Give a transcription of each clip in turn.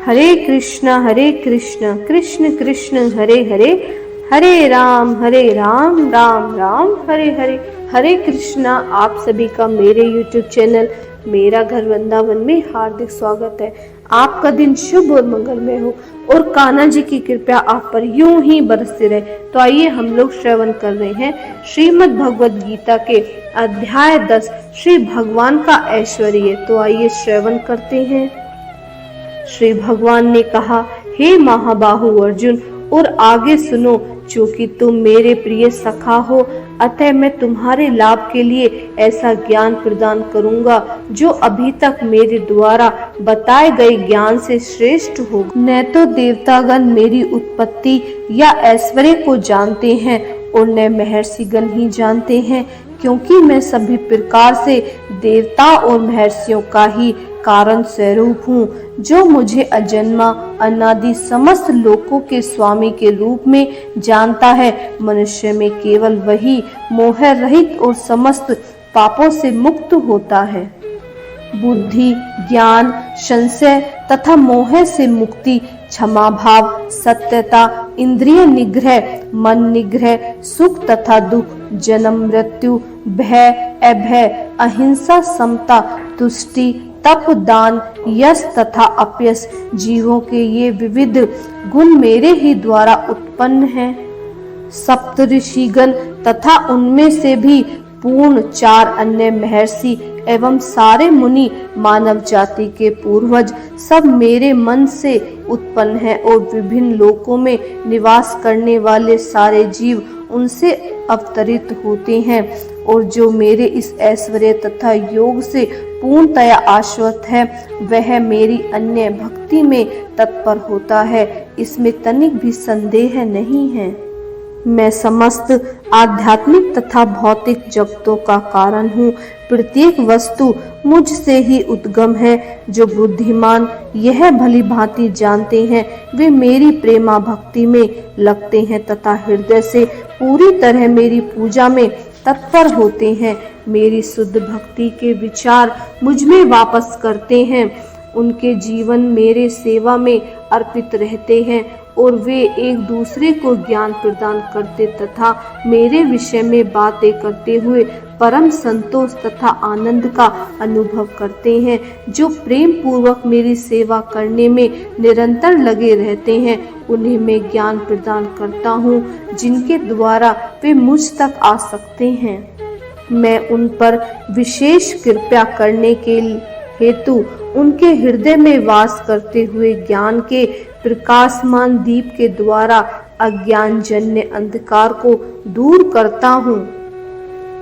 हरे कृष्ण कृष्ण कृष्ण हरे हरे, हरे राम राम राम हरे हरे। हरे कृष्णा। आप सभी का मेरे YouTube चैनल मेरा घर वृंदावन में हार्दिक स्वागत है। आपका दिन शुभ और मंगलमय हो और कान्हा जी की कृपा आप पर यूं ही बरसती रहे। तो आइए हम लोग श्रवण कर रहे हैं श्रीमद् भगवद गीता के अध्याय 10 श्री भगवान का ऐश्वर्य। तो आइए श्रवण करते हैं। श्री भगवान ने कहा, हे महाबाहु अर्जुन, और आगे सुनो, चूंकि तुम मेरे प्रिय सखा हो, अतः मैं तुम्हारे लाभ के लिए ऐसा ज्ञान प्रदान करूंगा जो अभी तक मेरे द्वारा बताए गए ज्ञान से श्रेष्ठ हो। न तो देवतागण मेरी उत्पत्ति या ऐश्वर्य को जानते हैं और न महर्षिगण ही जानते हैं, क्योंकि मैं सभी प्रकार से देवता और महर्षियों का ही कारण स्वरूप हूँ। जो मुझे अजन्मा अनादि समस्त लोकों के स्वामी के रूप में जानता है, मनुष्य में केवल वही मोह रहित और समस्त पापों से मुक्त होता है। बुद्धि, ज्ञान, संशय तथा मोह से मुक्ति, क्षमा भाव, सत्यता, इंद्रिय निग्रह, मन निग्रह, सुख तथा दुख, जन्म मृत्यु, भय अभय, अहिंसा, समता, तुष्टि, तप, दान, यश तथा अपयश, जीवों के ये विविध गुण मेरे ही द्वारा उत्पन्न हैं। सप्तऋषिगण तथा उनमें से भी पूर्ण 4 अन्य महर्षि एवं सारे मुनि, मानव जाति के पूर्वज, सब मेरे मन से उत्पन्न हैं और विभिन्न लोकों में निवास करने वाले सारे जीव उनसे अवतरित होते हैं। और जो मेरे इस ऐश्वर्य तथा योग से पूर्णतया आश्वस्त है, वह मेरी अन्य भक्ति में तत्पर होता है, इसमें तनिक भी संदेह नहीं है। मैं समस्त आध्यात्मिक तथा भौतिक जगतों का कारण हूँ। प्रत्येक वस्तु मुझसे ही उद्गम है। जो बुद्धिमान यह भली भांति जानते हैं, वे मेरी प्रेमा भक्ति में लगते हैं तथा हृदय से पूरी तरह मेरी पूजा में तत्पर होते हैं। मेरी शुद्ध भक्ति के विचार मुझ में वापस करते हैं। उनके जीवन मेरे सेवा में अर्पित रहते हैं और वे एक दूसरे को ज्ञान प्रदान करते तथा मेरे विषय में बातें करते हुए परम संतोष तथा आनंद का अनुभव करते हैं। जो प्रेम पूर्वक मेरी सेवा करने में निरंतर लगे रहते हैं, उन्हें मैं ज्ञान प्रदान करता हूँ, जिनके द्वारा वे मुझ तक आ सकते हैं। मैं उन पर विशेष कृपा करने के हेतु उनके हृदय में वास करते हुए ज्ञान के प्रकाशमान दीप के द्वारा अज्ञान जन्य अंधकार को दूर करता हूँ।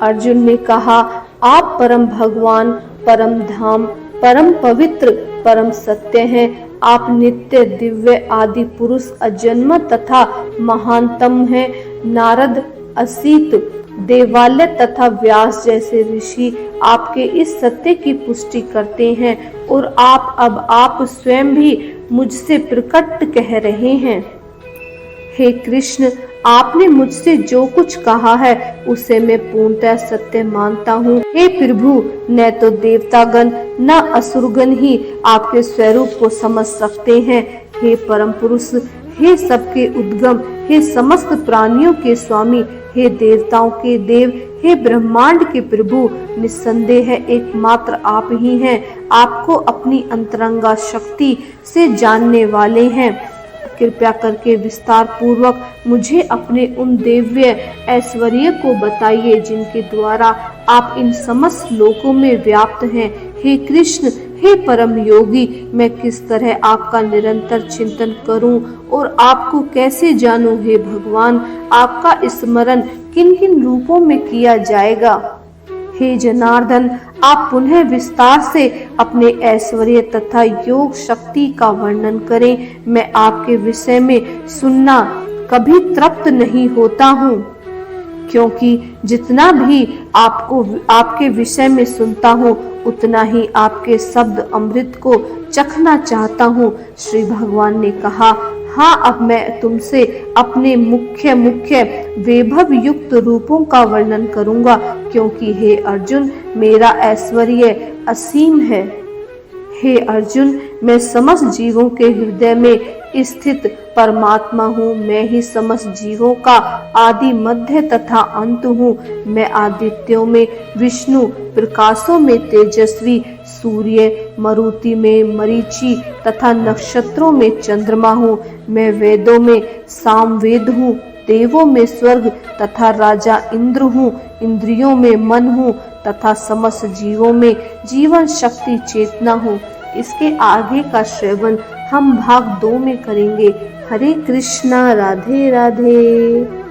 अर्जुन ने कहा, आप परम भगवान, परम धाम, परम पवित्र, परम सत्य हैं। आप नित्य दिव्य आदि पुरुष, अजन्म तथा महानतम हैं। नारद, असीत, देवालय तथा व्यास जैसे ऋषि आपके इस सत्य की पुष्टि करते हैं और आप स्वयं भी मुझसे प्रकट कह रहे हैं। हे कृष्ण, आपने मुझसे जो कुछ कहा है उसे मैं पूर्णतः सत्य मानता हूँ। हे प्रभु, न तो देवतागण न असुरगण ही आपके स्वरूप को समझ सकते हैं। हे परम पुरुष, हे सबके उद्गम, हे समस्त प्राणियों के स्वामी, हे देवताओं के देव, हे ब्रह्मांड के प्रभु, निस्संदेह एकमात्र आप ही हैं। आपको अपनी अंतरंगा शक्ति से जानने वाले हैं। कृपया करके विस्तार पूर्वक मुझे अपने उन दिव्य ऐश्वर्य को बताइए जिनके द्वारा आप इन समस्त लोकों में व्याप्त हैं। हे कृष्ण, हे परम योगी, मैं किस तरह आपका निरंतर चिंतन करूं और आपको कैसे जानूं? हे भगवान, आपका स्मरण किन किन रूपों में किया जाएगा? हे जनार्दन, आप पुनः विस्तार से अपने ऐश्वर्य तथा योग शक्ति का वर्णन करें। मैं आपके विषय में सुनना कभी तृप्त नहीं होता हूँ, क्योंकि जितना भी आपके विषय में सुनता हूँ, उतना ही आपके शब्द अमृत को चखना चाहता हूँ। श्री भगवान ने कहा, हाँ, अब मैं तुमसे अपने मुख्य वैभव युक्त रूपों का वर्णन करूंगा, क्योंकि हे अर्जुन, मेरा ऐश्वर्य असीम है। हे अर्जुन, मैं समस्त जीवों के हृदय में स्थित परमात्मा हूँ। मैं ही समस्त जीवों का आदि मध्य तथा अंत हूँ। मैं आदित्यों में विष्णु, प्रकाशों में तेजस्वी, सूर्य, मरुति में मरीचि तथा नक्षत्रों में चंद्रमा हूँ। मैं वेदों में सामवेद हूँ, देवों में स्वर्ग तथा राजा इंद्र हूँ, इंद्रियों में मन हूँ तथा समस्त जीवों में जीवन शक्ति चेतना हूँ। इसके आगे का श्रवण हम भाग 2 में करेंगे। हरे कृष्णा, राधे राधे।